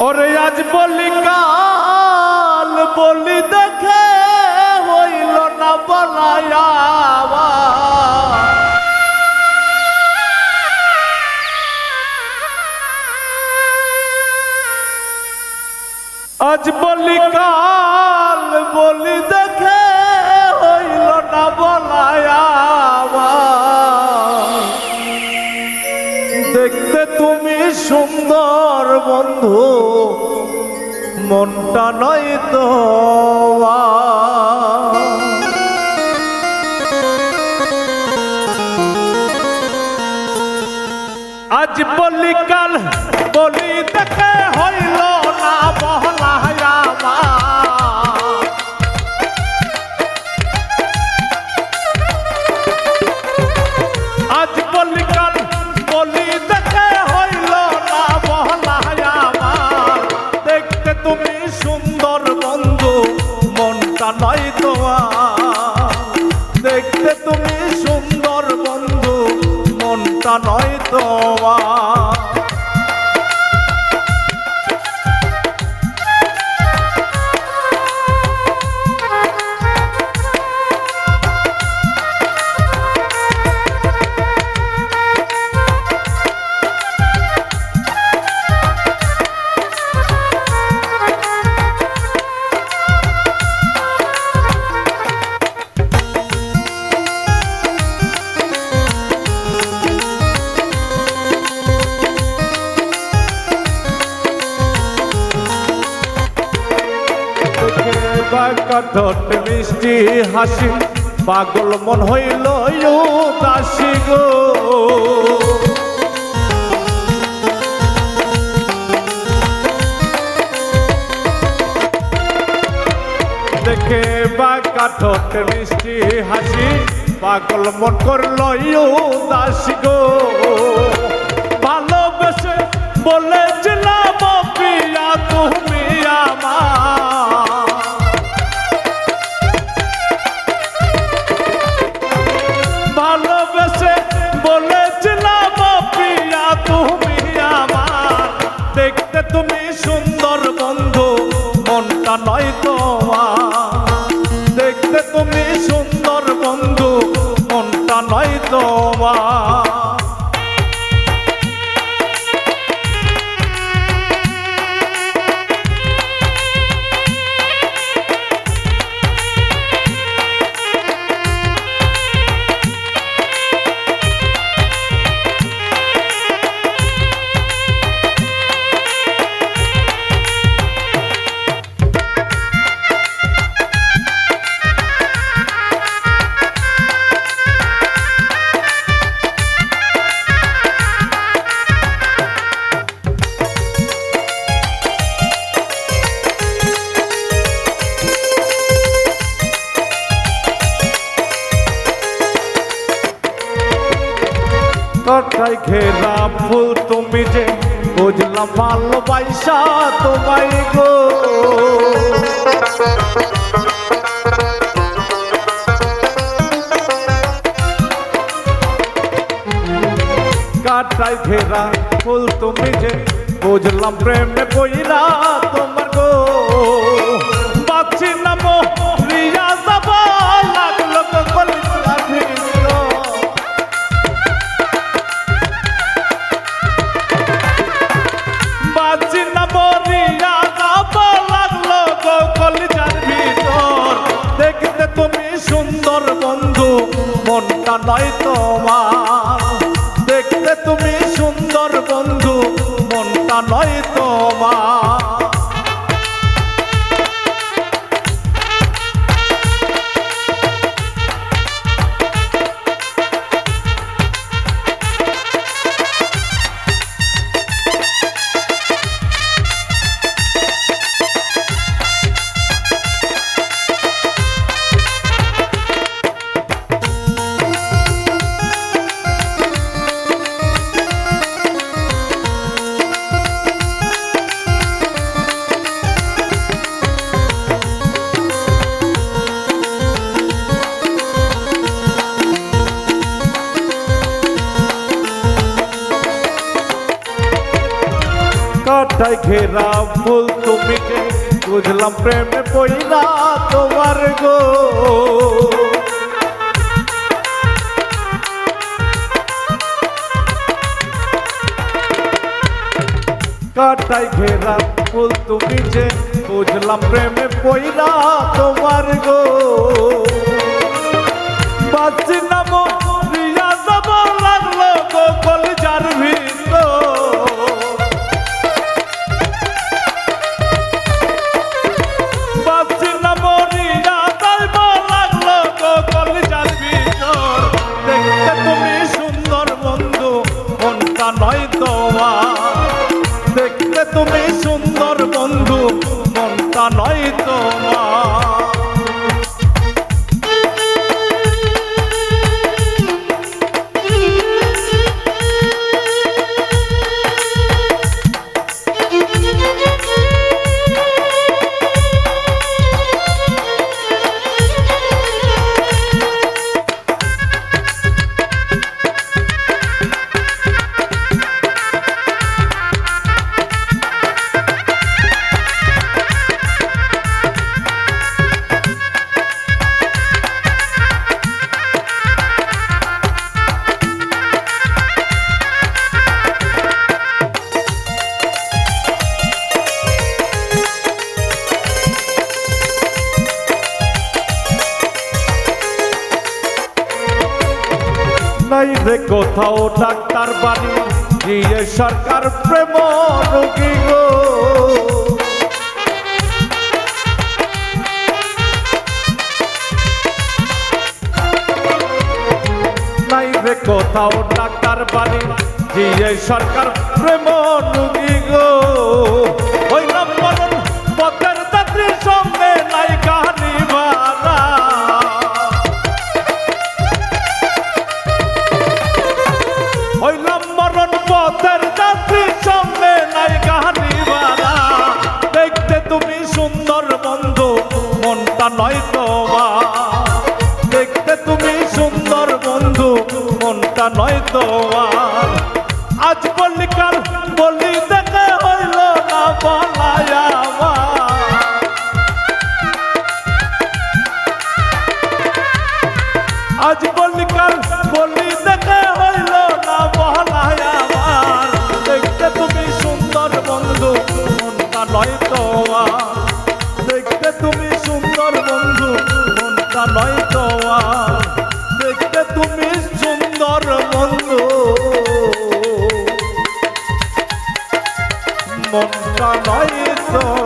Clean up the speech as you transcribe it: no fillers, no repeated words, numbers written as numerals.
ওরে আজ বলি কাল বলি দেখে হইল না বলায়া আজ বলি কাল বলি দেখে হইল না বলায়া দেখতে তুমি সুন্দর বন্ধু মনটা নয় তো আজ বলি কাল বলি দেখে হইল না বহলায়া আজ বলি কাল বলি দেখে হইল না বহলায়া দেখতে তুমি সুন্দর বন্ধু মনটা নয় তোমার দেখতে তুমি সুন্দর বন্ধু মনটা নয় তোমার ঠোঁট মিষ্টি হাসি পাগল মন হইল উদাসী গো দেখে বাঁকা ঠোঁট মিষ্টি হাসি পাগল মন করল উদাসী গো ভালোবেসে বলেছিলাম প্রিয়া তুমি আমার ভালোবেসে বলেছিলাম প্রিয়া তুমি আমার দেখতে তুমি সুন্দর বন্ধু মনটা নয় তোমার দেখতে তুমি সুন্দর বন্ধু মনটা নয় তোমার কথায় ঘেরা ফুল তুমি যে বুঝলাম ভালোবাসা তোমায় গো কাটায় ঘেরা ফুল তুমি যে বুঝলাম প্রেমে পইরা তোমার গো বাঁচি নাম রিয়া যাবা লাগলো কলিজা ভিড় বাঁচি নাম রিয়া যাবা লাগলো কলিজার ভিতর দেখতে তুমি সুন্দর বন্ধু মনটা নয় তোমার দেখতে তুমি সুন্দর বন্ধু মনটা নয় তোমার কাটায় ঘেরা ফুল তুমি যে বুঝলাম প্রেমে পইরা তোমার গো কাটায় ঘেরা ফুল তুমি যে বুঝলাম প্রেমে পইরা তোমার গো বাঁচি নাম রিয়া যাব লাগলো গো কলিজার ভিতর বাঁচি নাম রিয়া যাব লাগলো গো কলিজার ভিতর দেখতে তুমি সুন্দর বন্ধু মনটা নয় তোমার দেখতে তুমি সুন্দর বন্ধু মনটা নয় তোমার নাই রে কোথাও ডাক্তার বাড়ি গিয়ে সরকার প্রেম রোগী গো নাই রে কোথাও ডাক্তার বাড়ি গিয়ে সরকার প্রেম রোগী গো ওই নম্বর পথের যাত্রীর সঙ্গে নাই কাহানি বাড়া হইলাম মরণ পথের যাত্রীর সঙ্গে নাই কাহানি বাড়া দেখতে তুমি সুন্দর বন্ধু মনটা নয় তোমার দেখতে তুমি সুন্দর বন্ধু মনটা নয় তোমার আজ বলি কাল বলি দেখে হইল না বলাই আমার আজ বলি কাল বলি দেখে হইল না বলাই আমার দেখতে তুমি সুন্দর বন্ধু মনটা নয় তোমার দেখতে তুমি সুন্দর বন্ধু মনটা নয় তোমার দেখতে তুমি সুন্দর বন্ধু মনটা নয় তোমার